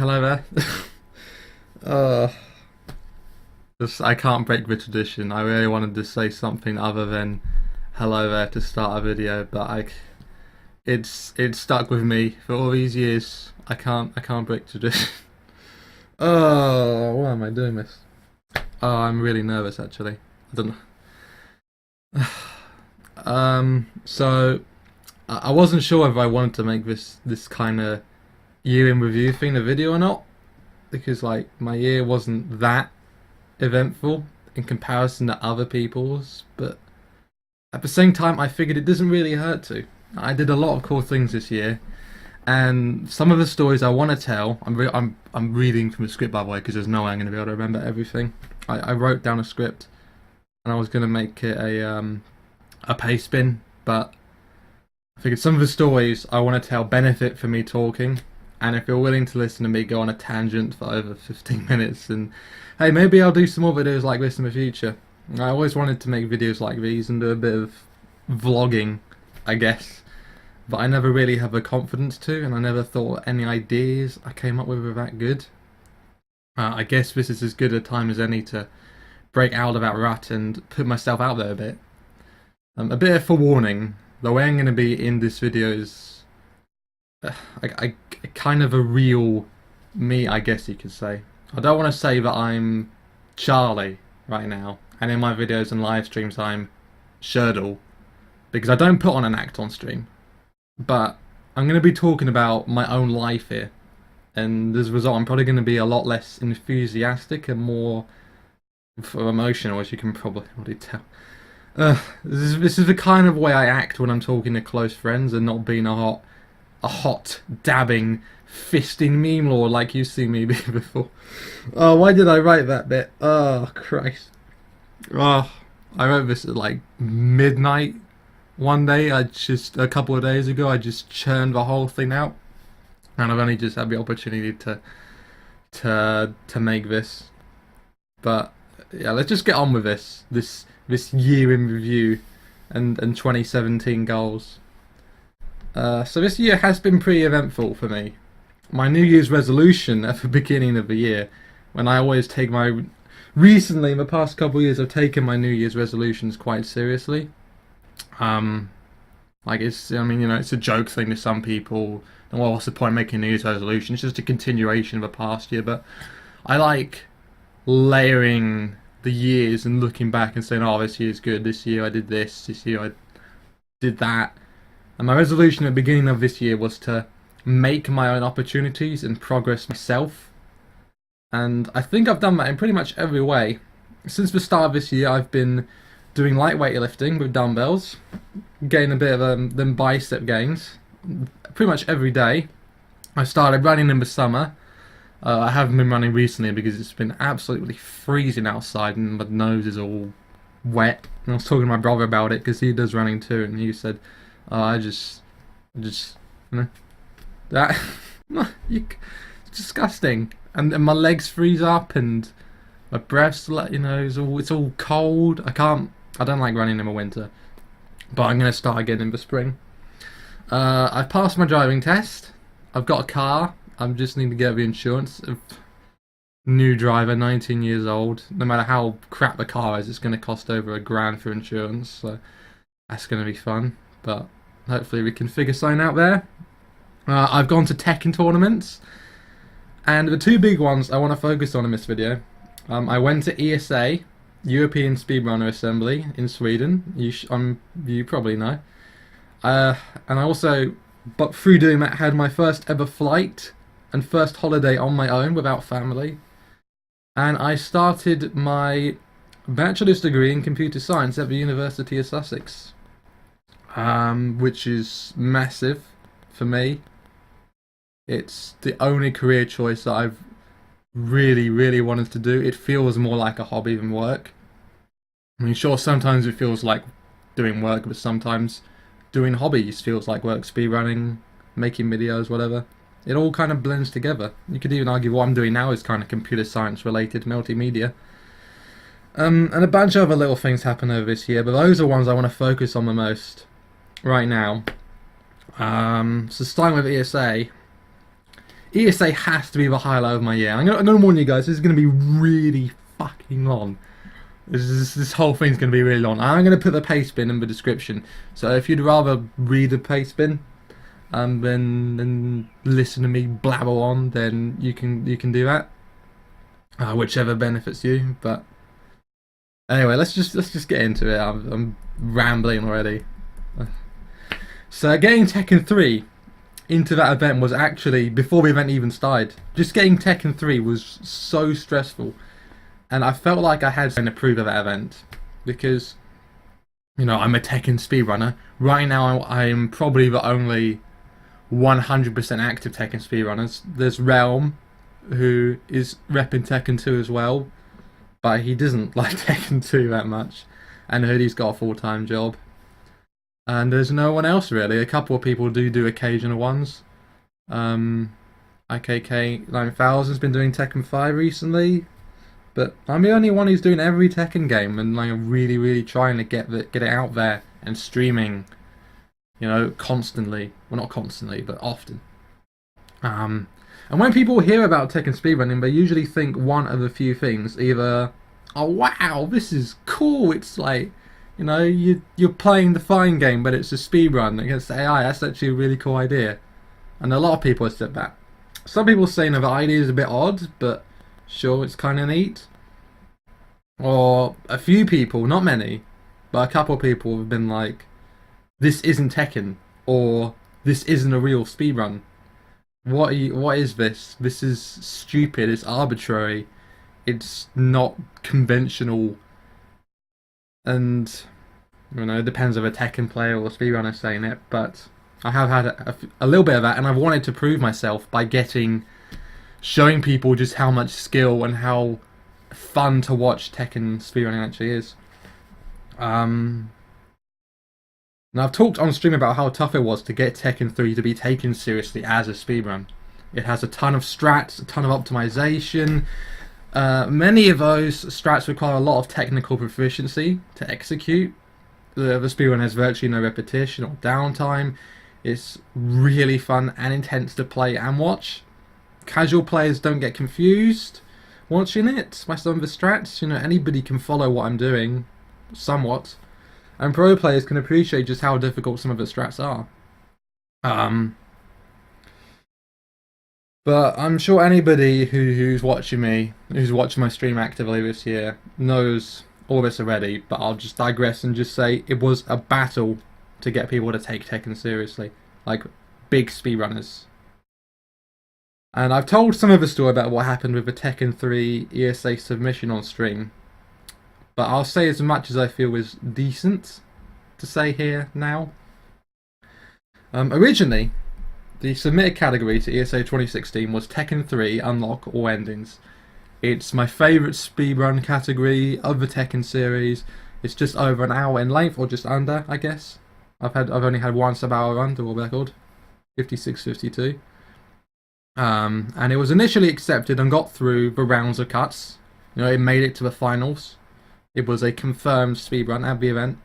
Hello there. uh, I can't break the tradition. I really wanted to say something other than hello there to start a video, but it's stuck with me for all these years. I can't break tradition. Oh, why am I doing this? Oh, I'm really nervous actually. I don't know. So I wasn't sure if I wanted to make this kind of year in review thing a video or not, because like my year wasn't that eventful in comparison to other people's, but at the same time I figured it doesn't really hurt to. I did a lot of cool things this year, and some of the stories I want to tell, I'm reading from the script by the way, because there's no way I'm going to be able to remember everything. I wrote down a script and I was going to make it a pay spin, but I figured some of the stories I want to tell benefit from me talking, and if you're willing to listen to me go on a tangent for over 15 minutes, then hey, maybe I'll do some more videos like this in the future. I always wanted to make videos like these and do a bit of vlogging, I guess, but I never really have the confidence to, and I never thought any ideas I came up with were that good. I guess this is as good a time as any to break out of that rut and put myself out there a bit. A bit of forewarning, the way I'm going to be in this video is I kind of a real me, I guess you could say. I don't want to say that I'm Charlie right now, and in my videos and live streams I'm Shirdel, because I don't put on an act on stream. But I'm going to be talking about my own life here, and as a result I'm probably going to be a lot less enthusiastic and more emotional, as you can probably already tell. This is the kind of way I act when I'm talking to close friends and not being a hot, dabbing, fisting meme lord like you see me be before. Oh, why did I write that bit? Oh, Christ. Oh, I wrote this at like midnight one day. A couple of days ago, I just churned the whole thing out, and I've only just had the opportunity to make this. But yeah, let's just get on with this year in review and 2017 goals. So this year has been pretty eventful for me. My New Year's resolution at the beginning of the year, when I always take my... Recently, in the past couple of years, I've taken my New Year's resolutions quite seriously. Like it's, I mean, you know, it's a joke thing to some people. And well, what's the point of making a New Year's resolution? It's just a continuation of the past year. But I like layering the years and looking back and saying, oh, this year's good. This year I did this year I did that. And my resolution at the beginning of this year was to make my own opportunities and progress myself. And I think I've done that in pretty much every way. Since the start of this year, I've been doing lightweight lifting with dumbbells, getting a bit of them bicep gains pretty much every day. I started running in the summer. I haven't been running recently because it's been absolutely freezing outside and my nose is all wet. And I was talking to my brother about it because he does running too, and he said, oh, I just, you know, that, it's disgusting. And my legs freeze up and my breath's, you know, it's all cold. I don't like running in the winter, but I'm going to start again in the spring. I've passed my driving test. I've got a car. I just need to get the insurance. New driver, 19 years old. No matter how crap the car is, it's going to cost over £1,000 for insurance. So that's going to be fun. But hopefully we can figure something out there. I've gone to Tekken tournaments, and the two big ones I want to focus on in this video. I went to ESA, European Speedrunner Assembly in Sweden. You probably know. And I also, but through doing that, had my first ever flight and first holiday on my own without family. And I started my bachelor's degree in computer science at the University of Sussex, which is massive for me. It's the only career choice that I've really wanted to do. It feels more like a hobby than work. I mean, sure, sometimes it feels like doing work, but sometimes doing hobbies feels like work. Speedrunning, making videos, whatever. It all kind of blends together. You could even argue what I'm doing now is kind of computer science related, multimedia. And a bunch of other little things happen over this year, but those are ones I want to focus on the most right now. So starting with ESA, ESA has to be the highlight of my year. I'm gonna warn you guys, this is gonna be really fucking long. This whole thing's gonna be really long. I'm gonna put the paste bin in the description. So if you'd rather read the paste bin, then listen to me blabber on, then you can do that. Whichever benefits you. But anyway, let's just get into it. I'm rambling already. So getting Tekken 3 into that event was actually, before the event even started, just getting Tekken 3 was so stressful. And I felt like I had to approve of that event. Because, you know, I'm a Tekken speedrunner. Right now, I'm probably the only 100% active Tekken speedrunners. There's Realm, who is repping Tekken 2 as well. But he doesn't like Tekken 2 that much. And Hoodie's got a full-time job. And there's no one else really. A couple of people do occasional ones. IKK 9000's been doing Tekken 5 recently, but I'm the only one who's doing every Tekken game, and like really trying to get it out there and streaming, you know, constantly. Well, not constantly, but often. And when people hear about Tekken speedrunning, they usually think one of a few things: either, oh wow, this is cool. It's like, you know, you're playing the fine game, but it's a speedrun against AI. That's actually a really cool idea. And a lot of people have said that. Some people say no, the idea is a bit odd, but sure, it's kind of neat. Or a few people, not many, but a couple of people have been like, this isn't Tekken, or this isn't a real speedrun. What is this? This is stupid, it's arbitrary, it's not conventional. And, you know, it depends if a Tekken player or a speedrunner saying it, but I have had a little bit of that, and I've wanted to prove myself by showing people just how much skill and how fun to watch Tekken speedrunning actually is. Now I've talked on stream about how tough it was to get Tekken 3 to be taken seriously as a speedrun. It has a ton of strats, a ton of optimization. Many of those strats require a lot of technical proficiency to execute. The speedrun has virtually no repetition or downtime. It's really fun and intense to play and watch. Casual players don't get confused watching it by some of the strats. You know, anybody can follow what I'm doing, somewhat. And pro players can appreciate just how difficult some of the strats are. But I'm sure anybody who's watching me, who's watching my stream actively this year, knows all this already, but I'll just digress and just say it was a battle to get people to take Tekken seriously, like big speedrunners. And I've told some of the story about what happened with the Tekken 3 ESA submission on stream, but I'll say as much as I feel is decent to say here now. Originally, the submitted category to ESA 2016 was Tekken 3 Unlock All Endings. It's my favourite speedrun category of the Tekken series. It's just over an hour in length, or just under, I guess. I've only had one sub-hour run, the world record, 56:52. And it was initially accepted and got through the rounds of cuts. You know, it made it to the finals. It was a confirmed speedrun at the event.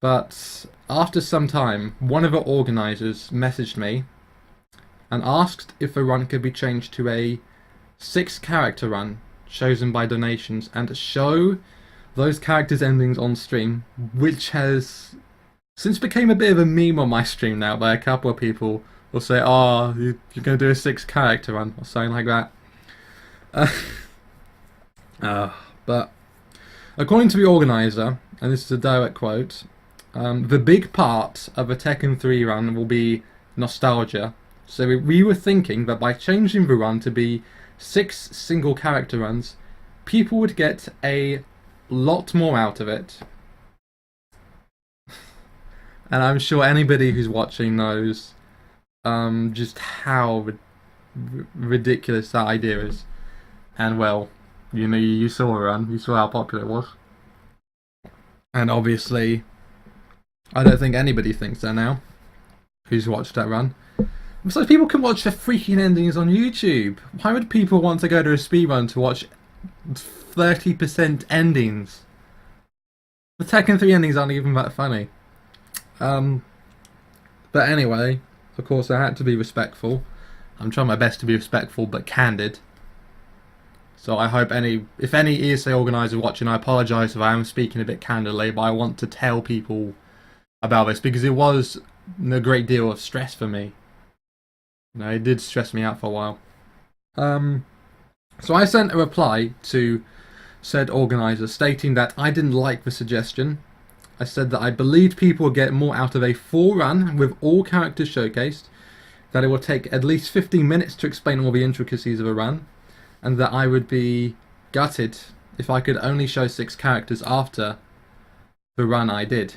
But after some time, one of the organisers messaged me and asked if the run could be changed to a 6-character run chosen by donations, and to show those characters' endings on stream, which has since became a bit of a meme on my stream now, by a couple of people will say, oh, you're going to do a 6-character run, or something like that. But according to the organiser, and this is a direct quote, the big part of a Tekken 3 run will be nostalgia. So we were thinking that by changing the run to be 6 single character runs, people would get a lot more out of it. And I'm sure anybody who's watching knows just how ridiculous that idea is. And well, you know, you saw a run, you saw how popular it was. And obviously, I don't think anybody thinks that now, who's watched that run. Besides, people can watch the freaking endings on YouTube. Why would people want to go to a speedrun to watch 30% endings? The Tekken 3 endings aren't even that funny. But anyway, of course I had to be respectful. I'm trying my best to be respectful but candid. So I hope if any ESA organizer watching, I apologise if I am speaking a bit candidly, but I want to tell people about this because it was a great deal of stress for me. You know, it did stress me out for a while. So I sent a reply to said organizer stating that I didn't like the suggestion. I said that I believed people would get more out of a full run with all characters showcased, that it would take at least 15 minutes to explain all the intricacies of a run, and that I would be gutted if I could only show 6 characters after the run I did.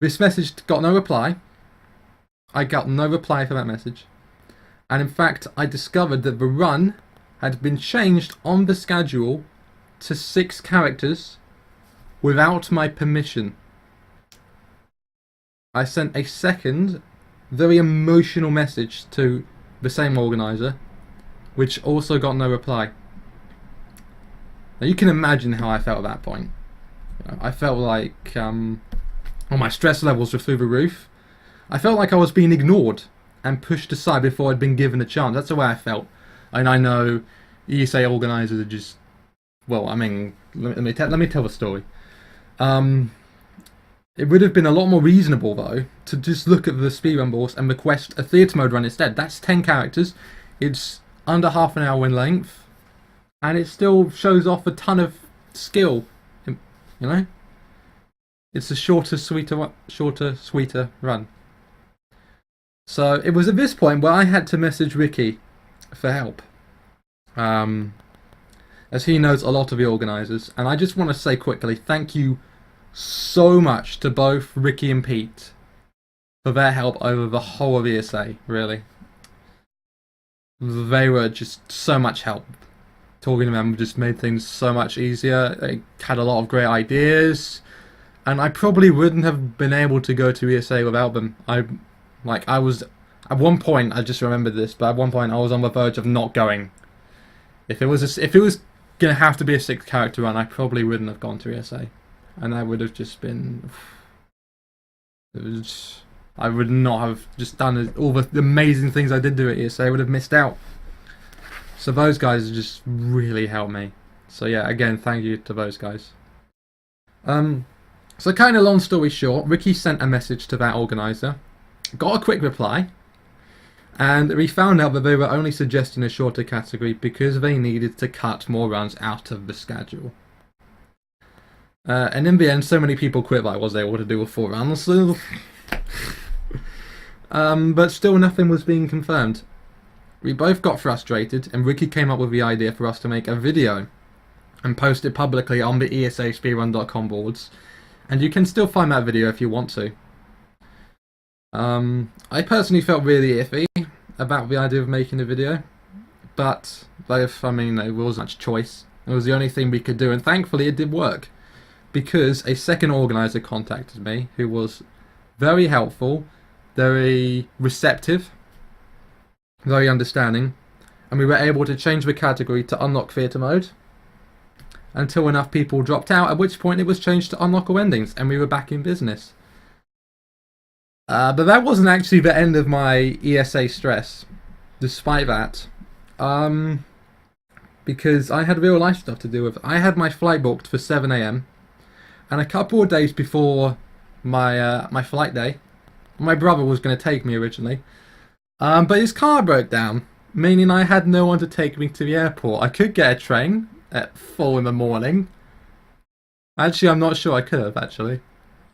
This message got no reply. I got no reply for that message. And in fact, I discovered that the run had been changed on the schedule to 6 characters without my permission. I sent a second, very emotional message to the same organizer, which also got no reply. Now you can imagine how I felt at that point. You know, I felt like my stress levels were through the roof. I felt like I was being ignored and pushed aside before I'd been given a chance. That's the way I felt. And I know ESA organisers are just... Well, I mean, let me tell the story. It would have been a lot more reasonable, though, to just look at the speedrun boards and request a theatre mode run instead. That's 10 characters. It's under half an hour in length. And it still shows off a ton of skill. You know? It's a shorter, sweeter run. So it was at this point where I had to message Ricky for help. As he knows a lot of the organisers. And I just want to say quickly, thank you so much to both Ricky and Pete for their help over the whole of ESA, really. They were just so much help. Talking to them just made things so much easier. They had a lot of great ideas. And I probably wouldn't have been able to go to ESA without them. I was at one point, I just remembered this, but at one point I was on the verge of not going. If it was gonna have to be a 6 character run, I probably wouldn't have gone to ESA, and that would have just been. I would not have just done all the amazing things I did do at ESA. I would have missed out. So those guys just really helped me. So yeah, again, thank you to those guys. So kind of long story short, Ricky sent a message to that organizer, got a quick reply, and we found out that they were only suggesting a shorter category because they needed to cut more runs out of the schedule. And in the end, so many people quit that I was able to do a 4 runs. So but still nothing was being confirmed. We both got frustrated, and Ricky came up with the idea for us to make a video and post it publicly on the ESA speedrun.com boards. And you can still find that video if you want to. I personally felt really iffy about the idea of making a video, but there wasn't much choice. It was the only thing we could do, and thankfully it did work, because a second organizer contacted me who was very helpful, very receptive, very understanding, and we were able to change the category to unlock theatre mode until enough people dropped out, at which point it was changed to unlock all endings and we were back in business. But that wasn't actually the end of my ESA stress, despite that. Because I had real life stuff to deal with. I had my flight booked for 7 AM, and a couple of days before my flight day, my brother was going to take me originally, but his car broke down, meaning I had no one to take me to the airport. I could get a train at 4 in the morning. Actually, I'm not sure I could have, actually.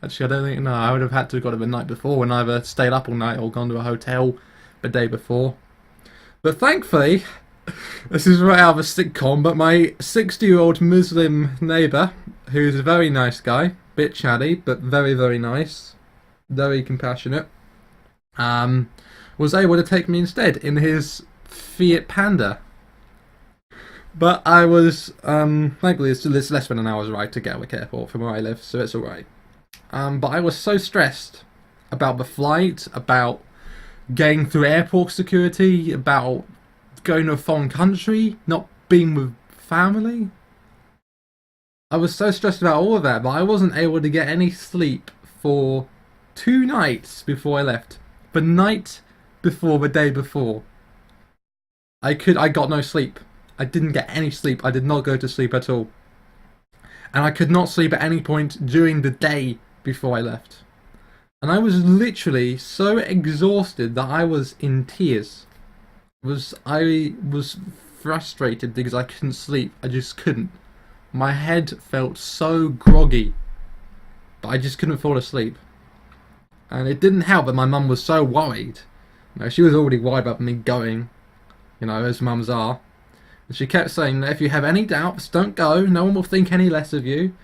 I don't think, no, I would have had to have got it the night before and either stayed up all night or gone to a hotel the day before. But thankfully, this is right out of a sitcom, but my 60-year-old Muslim neighbour, who's a very nice guy, bit chatty, but very, very nice, very compassionate, was able to take me instead in his Fiat Panda. But I was, thankfully it's less than an hour's ride to Gatwick Airport from where I live, so it's alright. But I was so stressed about the flight, about getting through airport security, about going to a foreign country, not being with family. I was so stressed about all of that, but I wasn't able to get any sleep for 2 nights before I left. The night before the day before. I got no sleep. I didn't get any sleep. I did not go to sleep at all. And I could not sleep at any point during the day before I left. And I was literally so exhausted that I was in tears. I was frustrated because I couldn't sleep. I just couldn't. My head felt so groggy, but I just couldn't fall asleep. And it didn't help that my mum was so worried. She was already worried about me going, as mums are. And she kept saying that if you have any doubts, don't go. No one will think any less of you.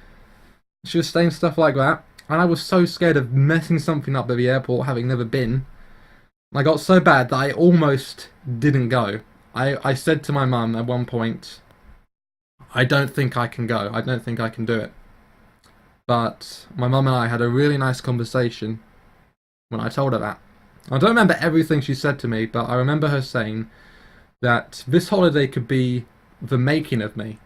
She was saying stuff like that. And I was so scared of messing something up at the airport, having never been. I got so bad that I almost didn't go. I said to my mum at one point, I don't think I can go. I don't think I can do it. But my mum and I had a really nice conversation when I told her that. I don't remember everything she said to me, but I remember her saying that this holiday could be the making of me.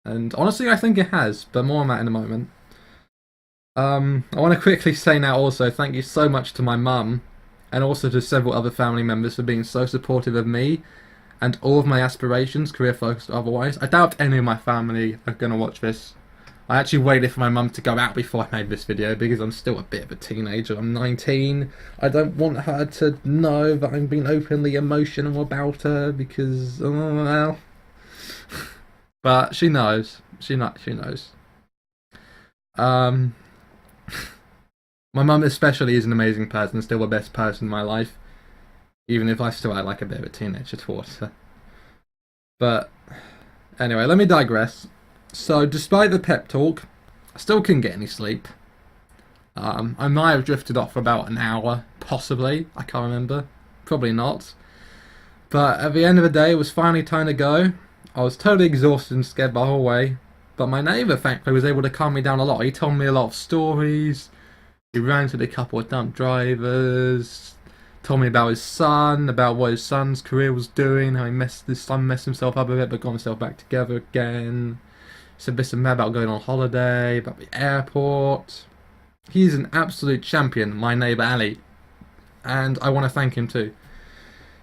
And honestly, I think it has, but more on that in a moment. I want to quickly say now also, thank you so much to my mum, and also to several other family members for being so supportive of me and all of my aspirations, career focused or otherwise. I doubt any of my family are going to watch this. I actually waited for my mum to go out before I made this video because I'm still a bit of a teenager. I'm 19. I don't want her to know that I'm being openly emotional about her because, oh well. But she knows. She knows. My mum especially is an amazing person, still the best person in my life. Even if I still act like a bit of a teenager towards her. But anyway, let me digress. So despite the pep talk, I still couldn't get any sleep. I might have drifted off for about an hour, possibly. I can't remember. Probably not. But at the end of the day, it was finally time to go. I was totally exhausted and scared the whole way. But my neighbour, thankfully, was able to calm me down a lot. He told me a lot of stories. He ranted a couple of dump drivers. Told me about his son, about what his son's career was doing, how his son messed himself up a bit but got himself back together again. He said this and that about going on holiday, about the airport. He's an absolute champion, my neighbour Ali. And I want to thank him too.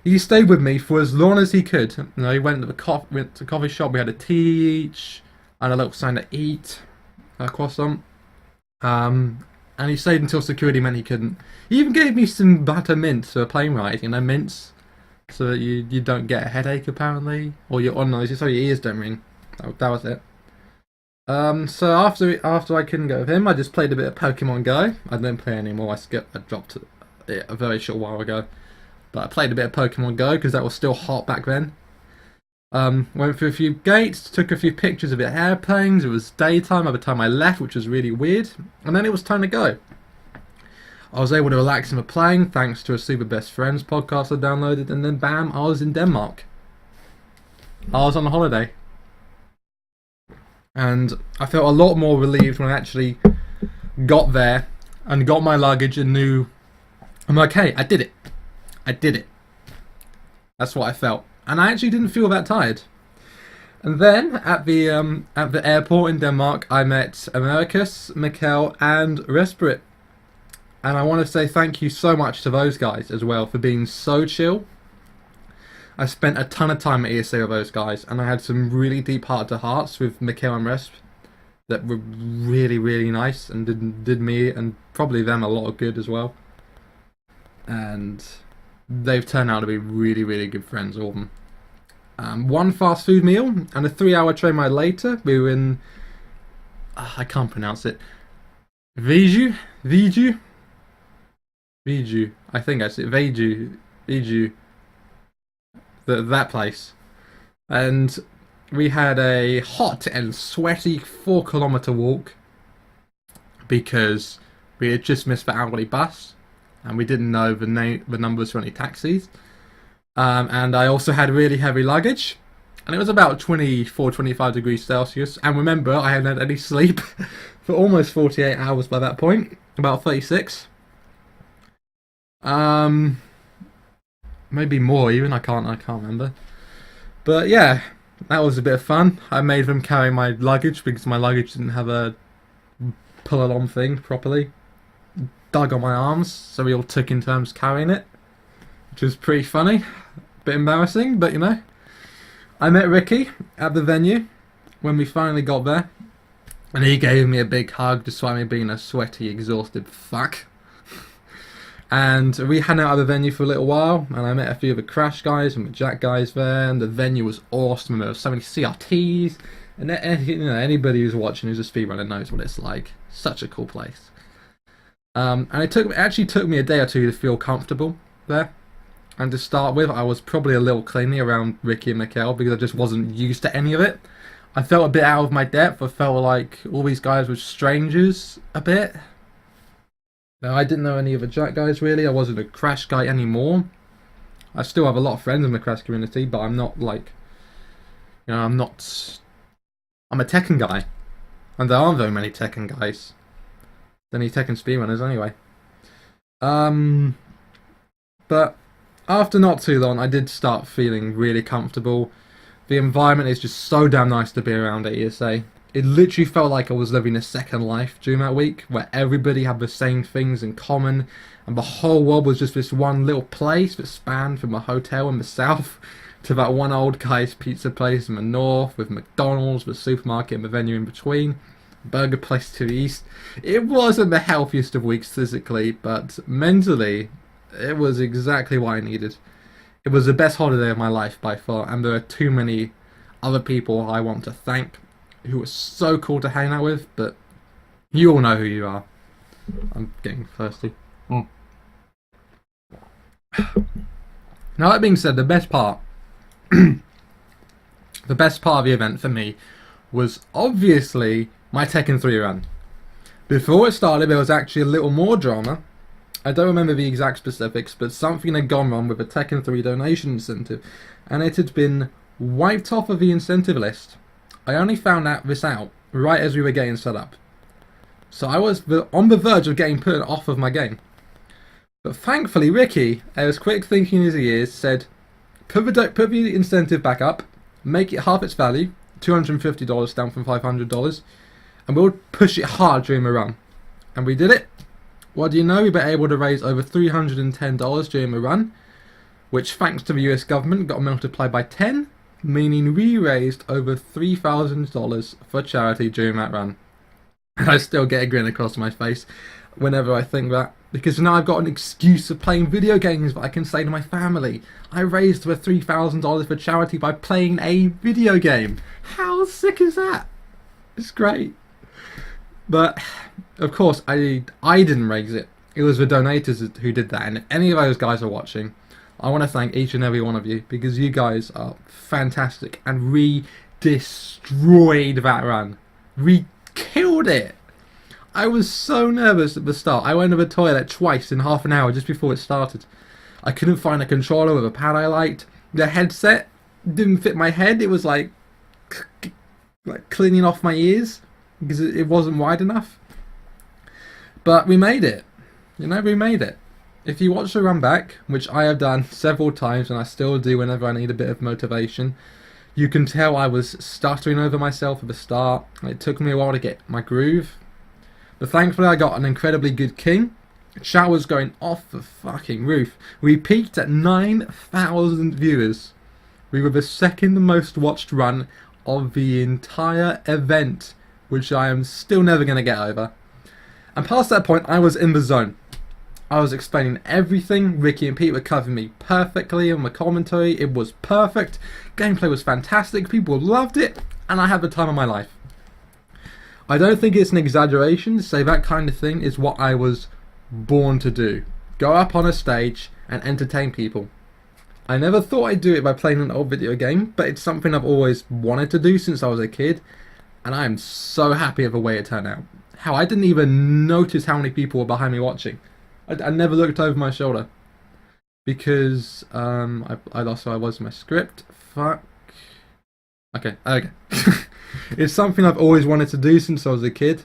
He stayed with me for as long as he could. He went to the coffee shop, we had a tea each, and a little something to eat, a croissant. And he stayed until security meant he couldn't. He even gave me some butter mints for a plane ride, mints, so that you don't get a headache apparently, or so your ears don't ring. That was it. So after I couldn't go with him, I just played a bit of Pokemon Go. I don't play anymore. I dropped it a very short while ago, but I played a bit of Pokemon Go because that was still hot back then. Went through a few gates, took a few pictures of the airplanes. It was daytime by the time I left, which was really weird. And then it was time to go. I was able to relax in the plane thanks to a Super Best Friends podcast I downloaded, and then bam, I was in Denmark. I was on a holiday. And I felt a lot more relieved when I actually got there and got my luggage and knew I'm okay, I did it. I did it. That's what I felt. And I actually didn't feel that tired. And then at the airport in Denmark, I met Americus, Mikkel, and Respirit. And I want to say thank you so much to those guys as well for being so chill. I spent a ton of time at ESA with those guys, and I had some really deep heart-to-hearts with Mikkel and Resp that were really, really nice and did me and probably them a lot of good as well. And they've turned out to be really, really good friends, all of them. One fast food meal and a 3-hour train ride later, we were in... I can't pronounce it. Viju? I think I said Viju. That place. And we had a hot and sweaty 4-kilometer walk because we had just missed the hourly bus and we didn't know the numbers for any taxis. And I also had really heavy luggage, and it was about 24-25 degrees Celsius. And remember, I hadn't had any sleep for almost 48 hours by that point, about 36. Maybe more even. I can't remember. But yeah, that was a bit of fun. I made them carry my luggage because my luggage didn't have a pull-along thing properly. Dug on my arms, so we all took in turns carrying it. which was pretty funny. Bit embarrassing, but you know. I met Ricky at the venue when we finally got there, and he gave me a big hug despite me being a sweaty, exhausted fuck. And we hung out at the venue for a little while, and I met a few of the Crash guys and the Jack guys there, and the venue was awesome. There were so many CRTs, and you know, anybody who's watching who's a speedrunner knows what it's like. Such a cool place. And it actually took me a day or two to feel comfortable there. And to start with, I was probably a little clingy around Ricky and Mikkel because I just wasn't used to any of it. I felt a bit out of my depth. I felt like all these guys were strangers a bit. Now, I didn't know any of the Jack guys really. I wasn't a Crash guy anymore. I still have a lot of friends in the Crash community, but I'm not like, you know, I'm a Tekken guy. And there aren't very many Tekken guys. Any Tekken speedrunners anyway. But after not too long, I did start feeling really comfortable. The environment is just so damn nice to be around at ESA. It literally felt like I was living a second life during that week, where everybody had the same things in common, and the whole world was just this one little place that spanned from a hotel in the south to that one old guy's pizza place in the north, with McDonald's, the supermarket, and the venue in between, burger place to the east. It wasn't the healthiest of weeks physically, but mentally, it was exactly what I needed. It was the best holiday of my life by far, and there are too many other people I want to thank who were so cool to hang out with, but you all know who you are. I'm getting thirsty. Now that being said, the best part of the event for me was obviously my Tekken 3 run. Before it started, there was actually a little more drama. I don't remember the exact specifics, but something had gone wrong with the Tekken 3 donation incentive, and it had been wiped off of the incentive list. I only found this out right as we were getting set up. So I was on the verge of getting put off of my game. But thankfully, Ricky, as quick thinking as he is, said, put the incentive back up, make it half its value, $250 down from $500, and we'll push it hard during the run. And we did it. What do you know? We were able to raise over $310 during the run, which thanks to the US government got multiplied by 10, meaning we raised over $3,000 for charity during that run. And I still get a grin across my face whenever I think that, because now I've got an excuse of playing video games that I can say to my family, I raised over $3,000 for charity by playing a video game. How sick is that? It's great. But of course, I didn't raise it. It was the donators who did that. And if any of those guys are watching, I want to thank each and every one of you, because you guys are fantastic and we destroyed that run. We killed it. I was so nervous at the start. I went to the toilet twice in half an hour just before it started. I couldn't find a controller with a pad I liked. The headset didn't fit my head. It was like cleaning off my ears because it wasn't wide enough. But we made it. You know, we made it. If you watch the run back, which I have done several times and I still do whenever I need a bit of motivation, you can tell I was stuttering over myself at the start. It took me a while to get my groove. But thankfully I got an incredibly good king. Chat was going off the fucking roof. We peaked at 9,000 viewers. We were the second most watched run of the entire event, which I am still never going to get over. And past that point, I was in the zone. I was explaining everything. Ricky and Pete were covering me perfectly on the commentary. It was perfect. Gameplay was fantastic. People loved it. And I had the time of my life. I don't think it's an exaggeration to say that kind of thing is what I was born to do. Go up on a stage and entertain people. I never thought I'd do it by playing an old video game, but it's something I've always wanted to do since I was a kid. And I am so happy with the way it turned out. How I didn't even notice how many people were behind me watching. I never looked over my shoulder because I lost who I was in my script. Fuck. Okay. It's something I've always wanted to do since I was a kid.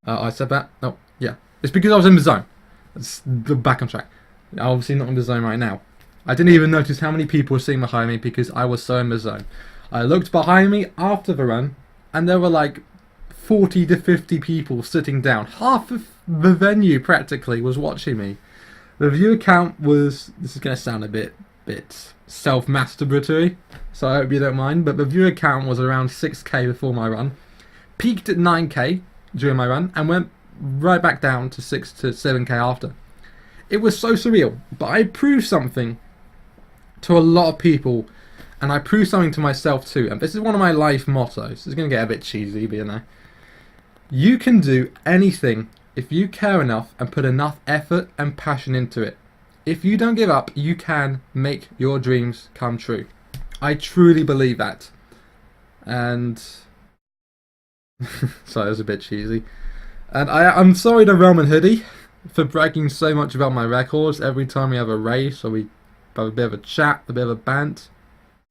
I said that. Oh, yeah. It's because I was in the zone. Let's go back on track. I'm obviously not in the zone right now. I didn't even notice how many people were sitting behind me because I was so in the zone. I looked behind me after the run, and there were like 40 to 50 people sitting down. Half of the venue practically was watching me. The viewer count was, this is going to sound a bit self-masturbatory, so I hope you don't mind, but the viewer count was around 6k before my run, peaked at 9k during my run, and went right back down to 6 to 7k after. It was so surreal, but I proved something to a lot of people, and I proved something to myself too, and this is one of my life mottos. It's going to get a bit cheesy, but you know. You can do anything if you care enough and put enough effort and passion into it. If you don't give up, you can make your dreams come true. I truly believe that. And sorry, that was a bit cheesy. And I'm sorry to Roman Hoodie for bragging so much about my records every time we have a race or we have a bit of a chat, a bit of a bant.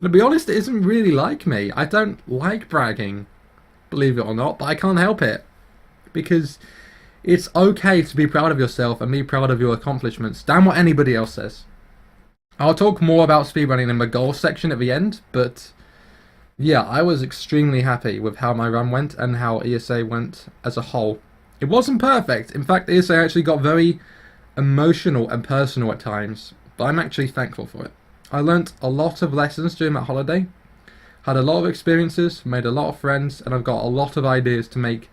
To be honest, it isn't really like me. I don't like bragging, believe it or not, but I can't help it. Because it's okay to be proud of yourself and be proud of your accomplishments. Damn what anybody else says. I'll talk more about speedrunning in the goals section at the end, but yeah, I was extremely happy with how my run went and how ESA went as a whole. It wasn't perfect. In fact, ESA actually got very emotional and personal at times, but I'm actually thankful for it. I learnt a lot of lessons during that holiday, had a lot of experiences, made a lot of friends, and I've got a lot of ideas to make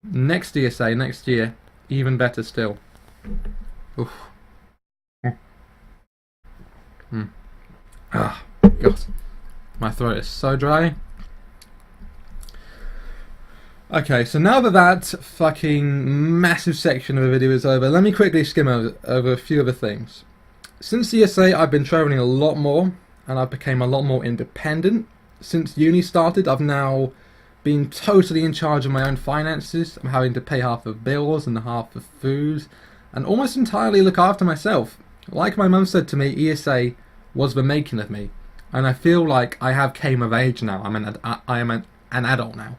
next ESA, next year, even better still. Oof. Ah, God. My throat is so dry. Okay, so now that fucking massive section of the video is over, let me quickly skim over a few other things. Since ESA, I've been travelling a lot more, and I've become a lot more independent. Since uni started, I've now been totally in charge of my own finances. I'm having to pay half of bills and half of food, and almost entirely look after myself. Like my mum said to me, ESA was the making of me, and I feel like I have came of age now. I am an adult now.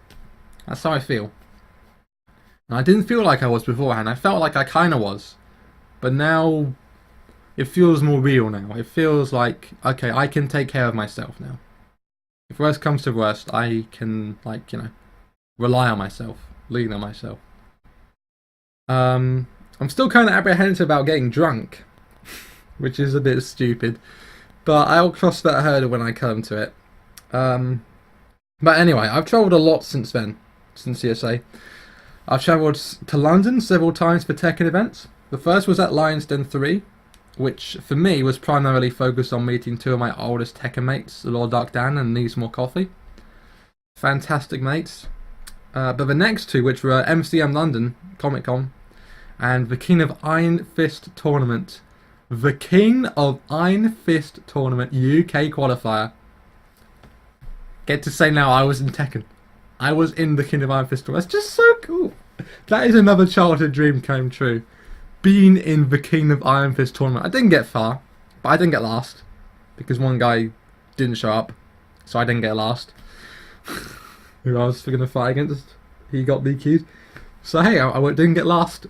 That's how I feel. And I didn't feel like I was beforehand. I felt like I kind of was, but now it feels more real now. It feels like, okay, I can take care of myself now. If worst comes to worst, I can, like, you know, rely on myself, lean on myself. I'm still kind of apprehensive about getting drunk, which is a bit stupid, but I'll cross that hurdle when I come to it. But anyway, I've travelled a lot since then, since CSA. I've travelled to London several times for Tekken events. The first was at Lions Den 3, which for me was primarily focused on meeting two of my oldest Tekken mates, Lord Dark Dan and Needs More Coffee. Fantastic mates. But the next two, which were MCM London, Comic Con, and the King of Iron Fist Tournament. The King of Iron Fist Tournament UK qualifier. Get to say now I was in Tekken. I was in the King of Iron Fist Tournament. That's just so cool. That is another childhood dream come true. Being in the King of Iron Fist Tournament. I didn't get far, but I didn't get last. Because one guy didn't show up, so I didn't get last. Who I was going to fight against, he got DQ'd. So hey, I didn't get last.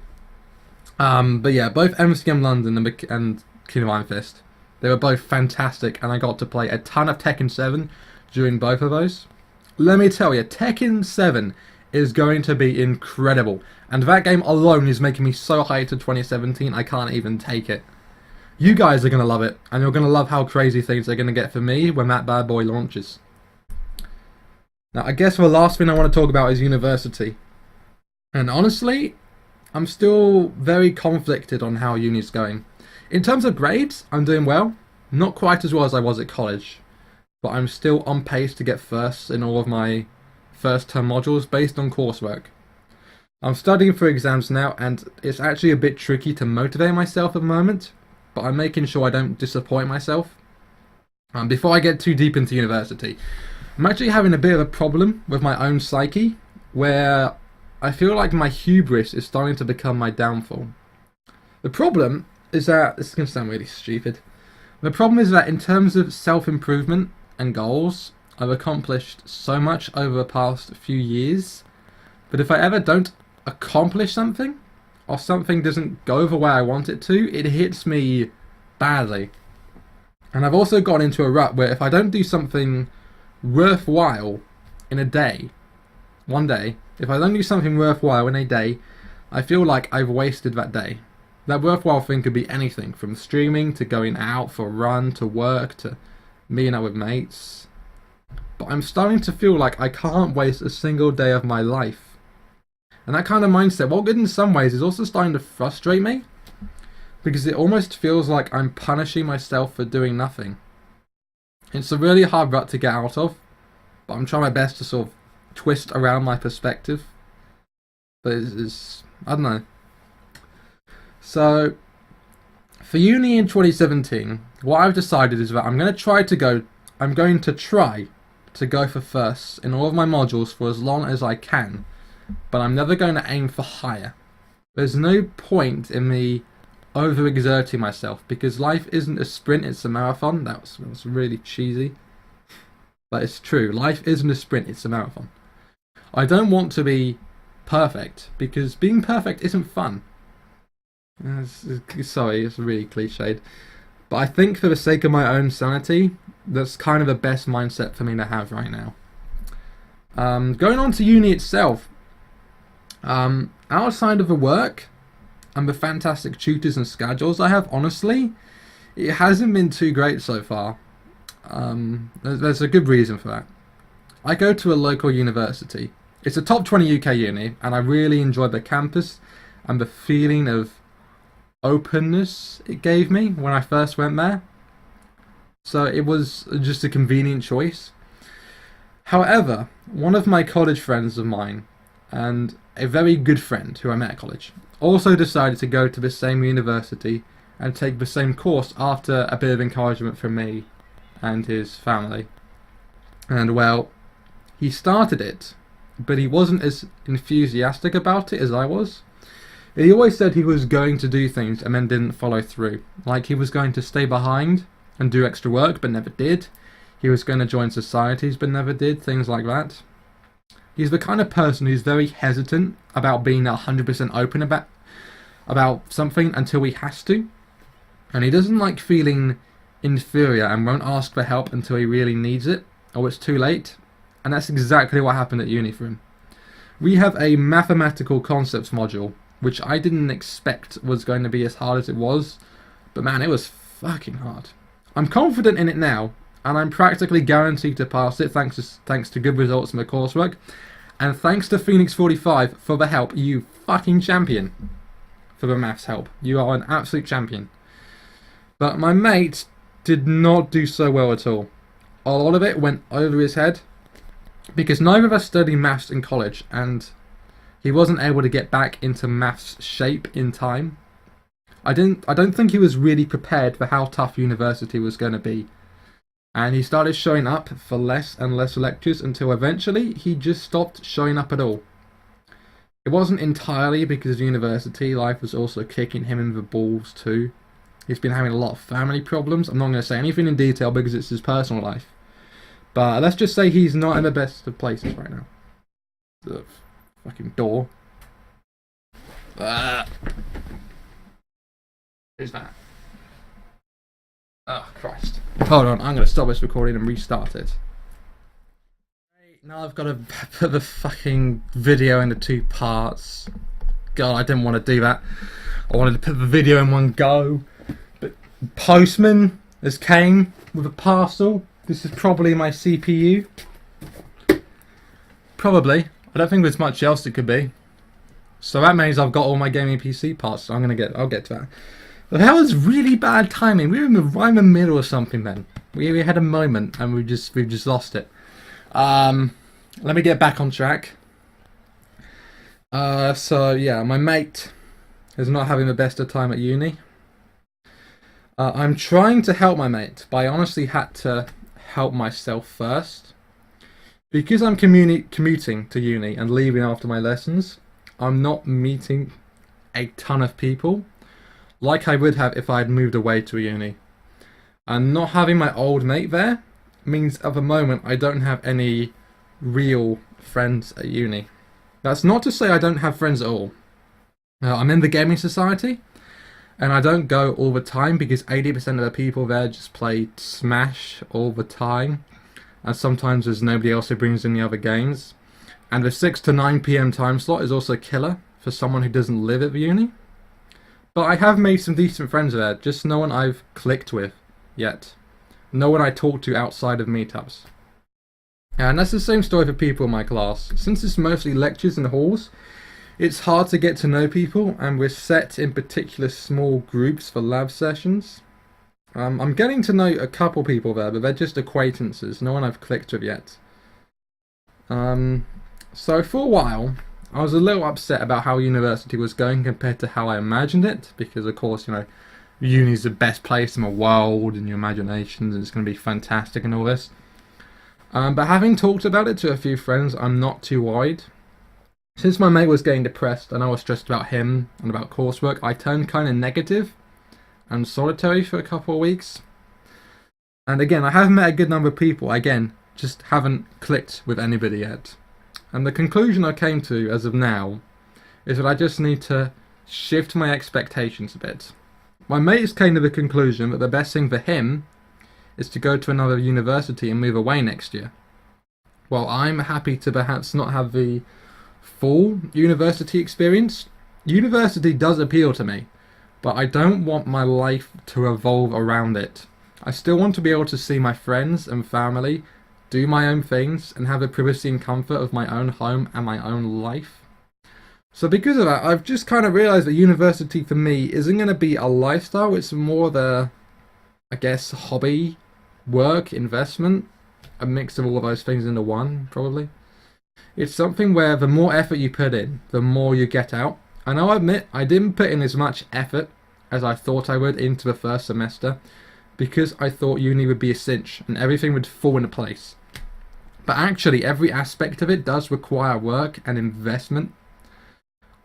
But yeah, both MCM London and King of Iron Fist, they were both fantastic, and I got to play a ton of Tekken 7 during both of those. Let me tell you, Tekken 7 is going to be incredible, and that game alone is making me so hyped to 2017, I can't even take it. You guys are going to love it, and you're going to love how crazy things are going to get for me when that bad boy launches. Now, I guess the last thing I want to talk about is university. And honestly, I'm still very conflicted on how uni's going. In terms of grades, I'm doing well. Not quite as well as I was at college, but I'm still on pace to get firsts in all of my first term modules based on coursework. I'm studying for exams now, and it's actually a bit tricky to motivate myself at the moment, but I'm making sure I don't disappoint myself. Before I get too deep into university, I'm actually having a bit of a problem with my own psyche, where I feel like my hubris is starting to become my downfall. The problem is that, this is going to sound really stupid, the problem is that in terms of self-improvement and goals, I've accomplished so much over the past few years, but if I ever don't accomplish something, or something doesn't go the way I want it to, it hits me badly. And I've also gone into a rut where if I don't do something worthwhile in a day, one day, if I don't do something worthwhile in a day, I feel like I've wasted that day. That worthwhile thing could be anything from streaming to going out for a run to work to meeting up with mates. But I'm starting to feel like I can't waste a single day of my life. And that kind of mindset, while good in some ways, is also starting to frustrate me. Because it almost feels like I'm punishing myself for doing nothing. It's a really hard rut to get out of. But I'm trying my best to sort of twist around my perspective. But it's I don't know. So, for uni in 2017, what I've decided is that I'm going to try to go for firsts in all of my modules for as long as I can, but I'm never going to aim for higher. There's no point in me overexerting myself, because life isn't a sprint, it's a marathon. That was really cheesy, but it's true. Life isn't a sprint, it's a marathon. I don't want to be perfect, because being perfect isn't fun. Sorry, it's really cliched. But I think for the sake of my own sanity, that's kind of the best mindset for me to have right now. Going on to uni itself, outside of the work and the fantastic tutors and schedules I have, honestly, it hasn't been too great so far. There's a good reason for that. I go to a local university. It's a top 20 UK uni, and I really enjoyed the campus and the feeling of openness it gave me when I first went there. So it was just a convenient choice. However, one of my college friends of mine, and a very good friend who I met at college, also decided to go to the same university and take the same course after a bit of encouragement from me and his family. And well, he started it, but he wasn't as enthusiastic about it as I was. He always said he was going to do things and then didn't follow through. Like he was going to stay behind and do extra work but never did. He was going to join societies but never did, things like that. He's the kind of person who's very hesitant about being 100% open about something until he has to. And he doesn't like feeling inferior and won't ask for help until he really needs it, or it's too late. And that's exactly what happened at uni for him. We have a mathematical concepts module, which I didn't expect was going to be as hard as it was, but man, it was fucking hard. I'm confident in it now, and I'm practically guaranteed to pass it thanks to good results in the coursework, and thanks to Phoenix45 for the help, you fucking champion, for the maths help. You are an absolute champion. But my mate did not do so well at all. A lot of it went over his head, because neither of us studied maths in college, and he wasn't able to get back into maths shape in time. I don't think he was really prepared for how tough university was going to be. And he started showing up for less and less lectures until eventually he just stopped showing up at all. It wasn't entirely because university life was also kicking him in the balls too. He's been having a lot of family problems. I'm not going to say anything in detail because it's his personal life. But let's just say he's not in the best of places right now. The fucking door. Who's that? Oh, Christ. Hold on, I'm going to stop this recording and restart it. Now I've got to put the fucking video into 2 parts. God, I didn't want to do that. I wanted to put the video in one go. But postman has came with a parcel. This is probably my CPU. Probably. I don't think there's much else it could be. So that means I've got all my gaming PC parts. So I'll get to that. But that was really bad timing. We were right in the middle of something then. We had a moment and we've just lost it. Let me get back on track. So yeah, my mate is not having the best of time at uni. I'm trying to help my mate, but I honestly had to help myself first. Because I'm commuting to uni and leaving after my lessons, I'm not meeting a ton of people like I would have if I had moved away to a uni. And not having my old mate there means at the moment I don't have any real friends at uni. That's not to say I don't have friends at all. I'm in the gaming society, and I don't go all the time because 80% of the people there just play Smash all the time, and sometimes there's nobody else who brings in the other games. And the 6 to 9 PM time slot is also killer for someone who doesn't live at the uni. But I have made some decent friends there, just no one I've clicked with yet. No one I talk to outside of meetups. And that's the same story for people in my class. Since it's mostly lectures and halls, it's hard to get to know people, and we're set in particular small groups for lab sessions. I'm getting to know a couple people there, but they're just acquaintances, no one I've clicked with yet. So for a while, I was a little upset about how university was going compared to how I imagined it, because of course, you know, uni's the best place in the world in your imaginations, and it's going to be fantastic and all this. But having talked about it to a few friends, I'm not too worried. Since my mate was getting depressed and I was stressed about him and about coursework, I turned kind of negative and solitary for a couple of weeks. And again, I have met a good number of people, again, just haven't clicked with anybody yet. And the conclusion I came to as of now is that I just need to shift my expectations a bit. My mates came to the conclusion that the best thing for him is to go to another university and move away next year. While I'm happy to perhaps not have the full university experience, university does appeal to me, but I don't want my life to revolve around it. I still want to be able to see my friends and family, do my own things, and have the privacy and comfort of my own home and my own life. So because of that, I've just kind of realised that university for me isn't going to be a lifestyle, it's more the, I guess, hobby, work, investment, a mix of all of those things into one, probably. It's something where the more effort you put in, the more you get out. And I'll admit, I didn't put in as much effort as I thought I would into the first semester, because I thought uni would be a cinch and everything would fall into place. But actually, every aspect of it does require work and investment.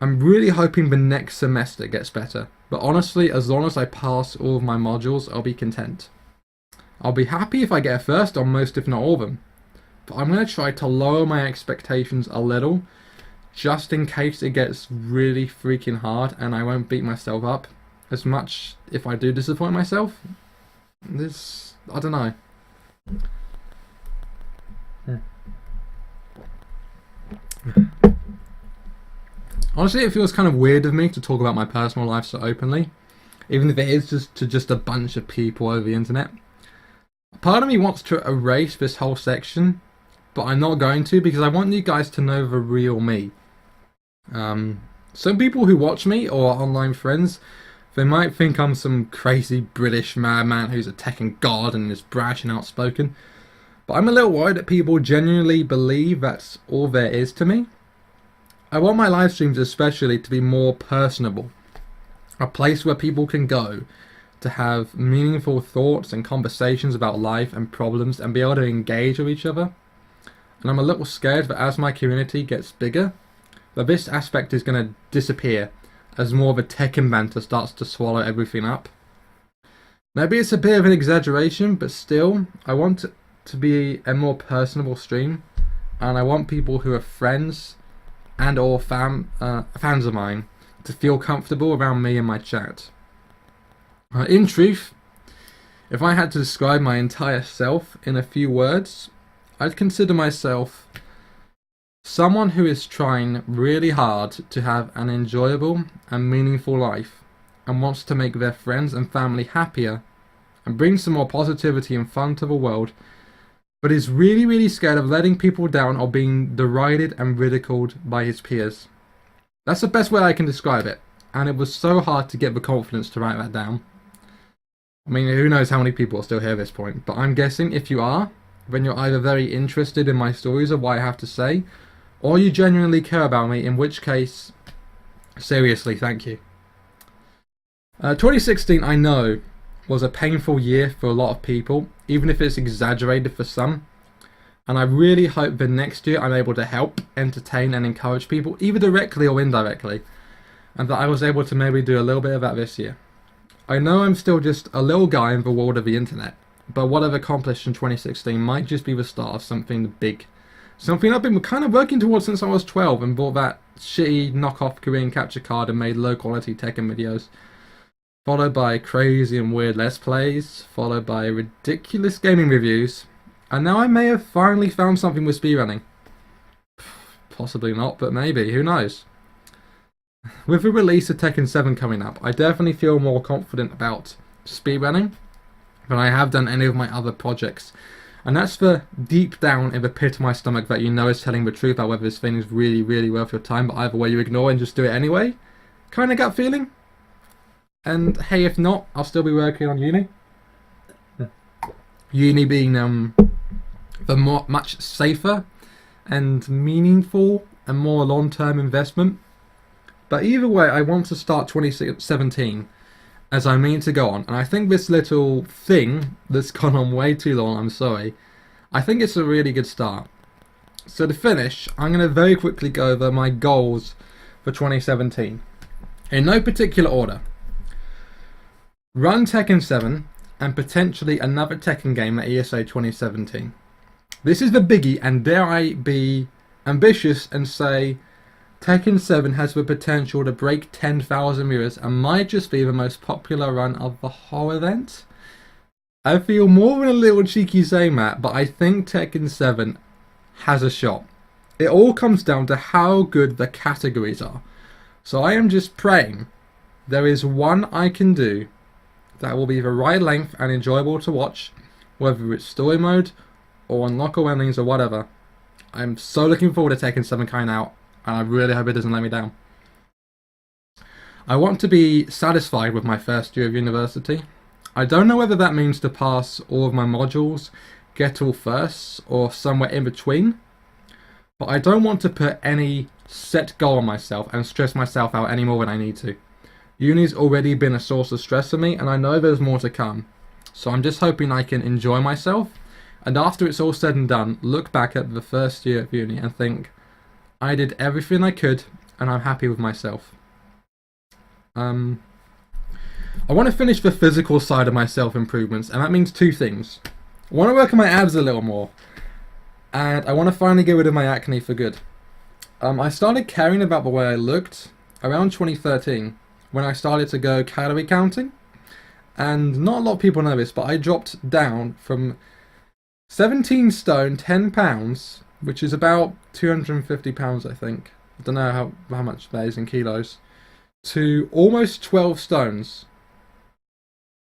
I'm really hoping the next semester gets better, but honestly, as long as I pass all of my modules, I'll be content. I'll be happy if I get a first on most, if not all of them. But I'm going to try to lower my expectations a little, just in case it gets really freaking hard and I won't beat myself up as much if I do disappoint myself. I don't know. Honestly, it feels kind of weird of me to talk about my personal life so openly, even if it is just a bunch of people over the internet. Part of me wants to erase this whole section, but I'm not going to, because I want you guys to know the real me. Some people who watch me or are online friends, they might think I'm some crazy British madman who's a Tekken god and is brash and outspoken, but I'm a little worried that people genuinely believe that's all there is to me. I want my live streams especially to be more personable, a place where people can go to have meaningful thoughts and conversations about life and problems and be able to engage with each other. And I'm a little scared that as my community gets bigger, that this aspect is going to disappear as more of a Tekken banter starts to swallow everything up. Maybe it's a bit of an exaggeration, but still, I want it to be a more personable stream, and I want people who are friends and or fans of mine to feel comfortable around me and my chat. In truth, if I had to describe my entire self in a few words, I'd consider myself someone who is trying really hard to have an enjoyable and meaningful life and wants to make their friends and family happier and bring some more positivity and fun to the world, but is really, really scared of letting people down or being derided and ridiculed by his peers. That's the best way I can describe it, and it was so hard to get the confidence to write that down. I mean, who knows how many people are still here at this point, but I'm guessing if you are, then you're either very interested in my stories of what I have to say, or you genuinely care about me, in which case, seriously, thank you. 2016, I know, was a painful year for a lot of people, even if it's exaggerated for some. And I really hope that next year I'm able to help, entertain and encourage people, either directly or indirectly. And that I was able to maybe do a little bit of that this year. I know I'm still just a little guy in the world of the internet, but what I've accomplished in 2016 might just be the start of something big. Something I've been kind of working towards since I was 12 and bought that shitty knockoff Korean capture card and made low quality Tekken videos. Followed by crazy and weird Let's Plays, followed by ridiculous gaming reviews, and now I may have finally found something with speedrunning. Possibly not, but maybe, who knows. With the release of Tekken 7 coming up, I definitely feel more confident about speedrunning than I have done any of my other projects. And that's the deep down in the pit of my stomach that you know is telling the truth about whether this thing is really, really worth your time, but either way you ignore and just do it anyway. Kind of gut feeling. And hey, if not, I'll still be working on uni. Uni being the much safer and meaningful and more long-term investment. But either way, I want to start 2017 as I mean to go on. And I think this little thing that's gone on way too long, I'm sorry, I think it's a really good start. So to finish, I'm going to very quickly go over my goals for 2017. In no particular order. Run Tekken 7 and potentially another Tekken game at ESA 2017. This is the biggie, and dare I be ambitious and say Tekken 7 has the potential to break 10,000 viewers and might just be the most popular run of the whole event. I feel more than a little cheeky saying that, but I think Tekken 7 has a shot. It all comes down to how good the categories are. So I am just praying there is one I can do that will be the right length and enjoyable to watch, whether it's story mode or unlockable endings or whatever. I'm so looking forward to Tekken 7 coming out, and I really hope it doesn't let me down. I want to be satisfied with my first year of university. I don't know whether that means to pass all of my modules, get all firsts, or somewhere in between, but I don't want to put any set goal on myself and stress myself out any more than I need to. Uni's already been a source of stress for me, and I know there's more to come. So I'm just hoping I can enjoy myself, and after it's all said and done, look back at the first year of uni and think, I did everything I could, and I'm happy with myself. I want to finish the physical side of my self-improvements, and that means two things. I want to work on my abs a little more, and I want to finally get rid of my acne for good. I started caring about the way I looked around 2013, when I started to go calorie counting, and not a lot of people know this, but I dropped down from 17 stone 10 pounds, which is about 250 pounds I think, I don't know how much that is in kilos, to almost 12 stones,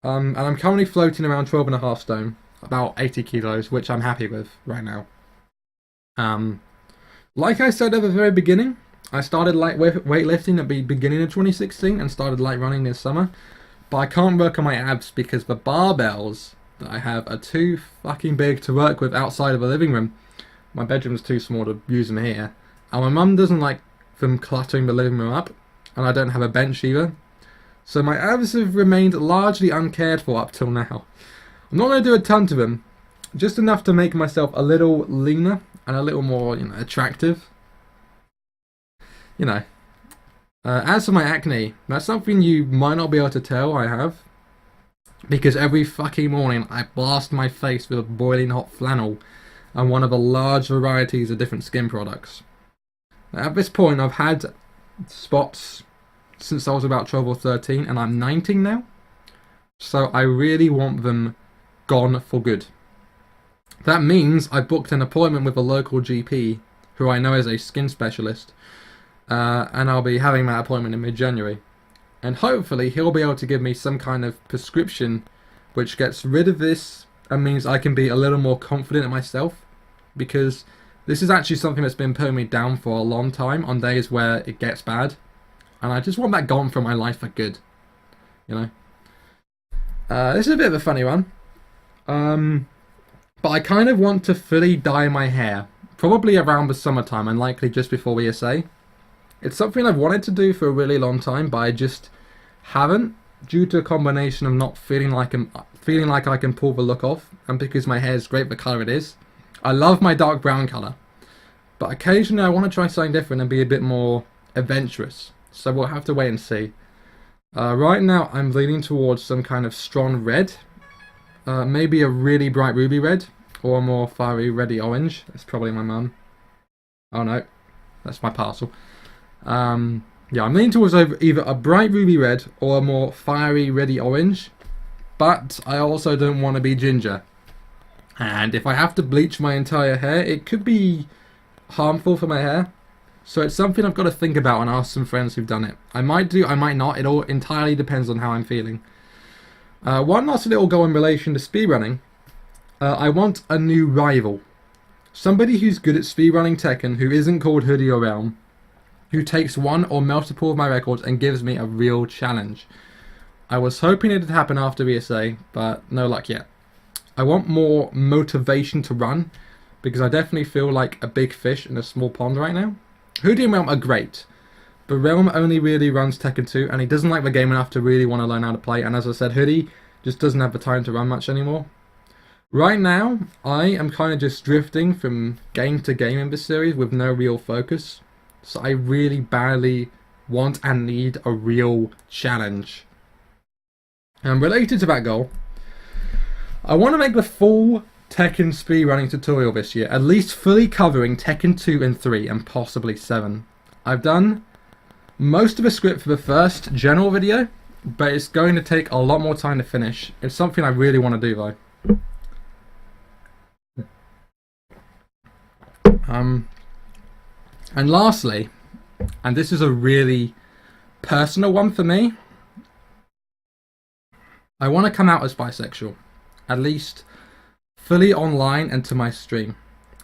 and I'm currently floating around 12.5 stone, about 80 kilos, which I'm happy with right now. Like I said at the very beginning, I started light weightlifting at the beginning of 2016 and started light running this summer, but I can't work on my abs because the barbells that I have are too fucking big to work with outside of the living room. My bedroom's too small to use them here, and my mum doesn't like them cluttering the living room up, and I don't have a bench either. So my abs have remained largely uncared for up till now. I'm not going to do a ton to them, just enough to make myself a little leaner and a little more, attractive. As for my acne, that's something you might not be able to tell I have, because every fucking morning I blast my face with a boiling hot flannel and one of a large varieties of different skin products. At this point I've had spots since I was about 12 or 13, and I'm 19 now, so I really want them gone for good. That means I booked an appointment with a local GP who I know is a skin specialist, and I'll be having that appointment in mid-January, and hopefully he'll be able to give me some kind of prescription which gets rid of this and means I can be a little more confident in myself, because this is actually something that's been putting me down for a long time on days where it gets bad, and I just want that gone from my life for good, This is a bit of a funny one, but I kind of want to fully dye my hair, probably around the summertime and likely just before ESA. It's something I've wanted to do for a really long time, but I just haven't, due to a combination of not feeling like I can pull the look off, and because my hair is great the colour it is. I love my dark brown colour, but occasionally I want to try something different and be a bit more adventurous, so we'll have to wait and see. Right now I'm leaning towards some kind of strong red, maybe a really bright ruby red, or a more fiery reddy orange. That's probably my mum. Oh no, that's my parcel. Yeah, I'm leaning towards either a bright ruby red or a more fiery reddy orange, but I also don't want to be ginger. And if I have to bleach my entire hair, it could be harmful for my hair. So it's something I've got to think about and ask some friends who've done it. I might do, I might not. It all entirely depends on how I'm feeling. One last little goal in relation to speedrunning. I want a new rival. Somebody who's good at speedrunning Tekken, who isn't called Hoodie or Realm, who takes one or multiple of my records and gives me a real challenge. I was hoping it'd happen after ESA, but no luck yet. I want more motivation to run, because I definitely feel like a big fish in a small pond right now. Hoodie and Realm are great, but Realm only really runs Tekken 2, and he doesn't like the game enough to really want to learn how to play, and as I said, Hoodie just doesn't have the time to run much anymore. Right now, I am kind of just drifting from game to game in this series with no real focus, so I really badly want and need a real challenge. And related to that goal, I want to make the full Tekken speedrunning tutorial this year, at least fully covering Tekken 2 and 3 and possibly 7. I've done most of the script for the first general video, but it's going to take a lot more time to finish. It's something I really want to do though. And lastly, and this is a really personal one for me, I want to come out as bisexual, at least fully online and to my stream.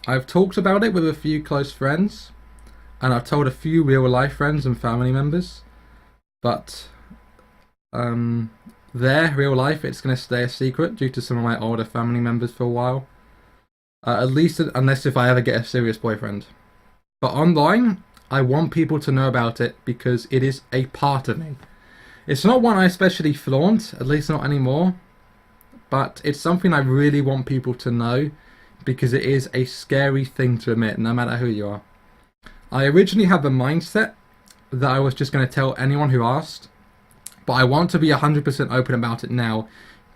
I've talked about it with a few close friends, and I've told a few real life friends and family members, but their real life, it's going to stay a secret due to some of my older family members for a while. At least unless if I ever get a serious boyfriend. But online, I want people to know about it because it is a part of me. It's not one I especially flaunt, at least not anymore, but it's something I really want people to know because it is a scary thing to admit, no matter who you are. I originally had the mindset that I was just going to tell anyone who asked, but I want to be 100% open about it now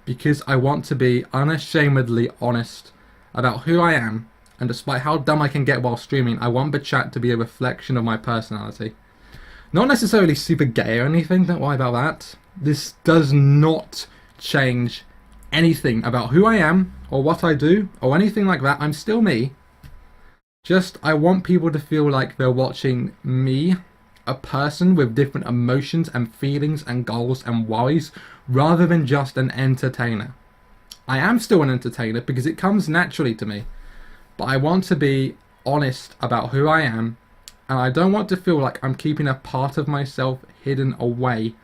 because I want to be unashamedly honest about who I am, and despite how dumb I can get while streaming, I want the chat to be a reflection of my personality. Not necessarily super gay or anything, don't worry about that. This does not change anything about who I am, or what I do, or anything like that. I'm still me. Just, I want people to feel like they're watching me, a person with different emotions and feelings and goals and worries, rather than just an entertainer. I am still an entertainer because it comes naturally to me, but I want to be honest about who I am, and I don't want to feel like I'm keeping a part of myself hidden away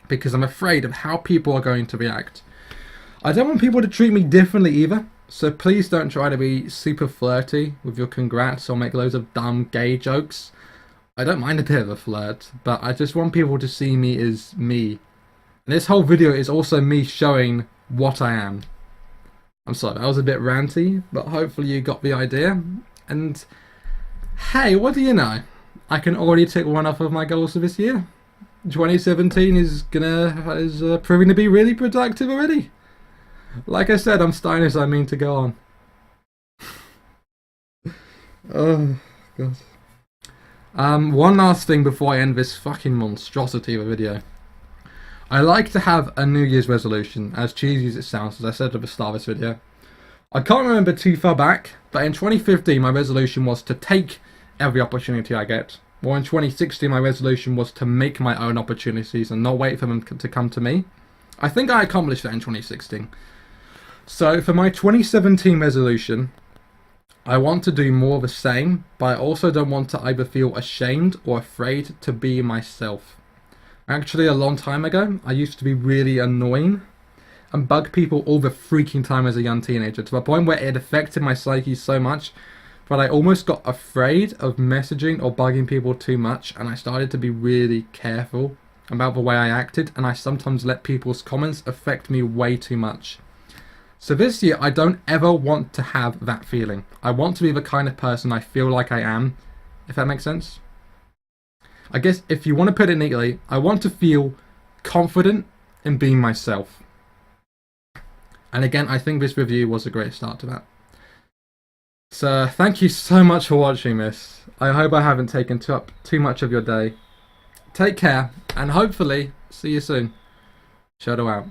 because I'm afraid of how people are going to react. I don't want people to treat me differently either, so please don't try to be super flirty with your congrats or make loads of dumb gay jokes. I don't mind a bit of a flirt, but I just want people to see me as me. And this whole video is also me showing what I am. I'm sorry, that was a bit ranty, but hopefully you got the idea. And hey, what do you know? I can already tick one off of my goals for this year. 2017 is proving to be really productive already. Like I said, I'm starting as I mean to go on. Oh god. One last thing before I end this fucking monstrosity of a video. I like to have a New Year's resolution, as cheesy as it sounds, as I said at the start of this video. I can't remember too far back, but in 2015 my resolution was to take every opportunity I get. Or in 2016 my resolution was to make my own opportunities and not wait for them to come to me. I think I accomplished that in 2016. So for my 2017 resolution, I want to do more of the same, but I also don't want to either feel ashamed or afraid to be myself. Actually, a long time ago, I used to be really annoying and bug people all the freaking time as a young teenager, to the point where it affected my psyche so much that I almost got afraid of messaging or bugging people too much, and I started to be really careful about the way I acted, and I sometimes let people's comments affect me way too much. So this year, I don't ever want to have that feeling. I want to be the kind of person I feel like I am, if that makes sense. I guess if you want to put it neatly, I want to feel confident in being myself. And again, I think this review was a great start to that. So thank you so much for watching this. I hope I haven't taken up too much of your day. Take care, and hopefully see you soon. Shirdel out.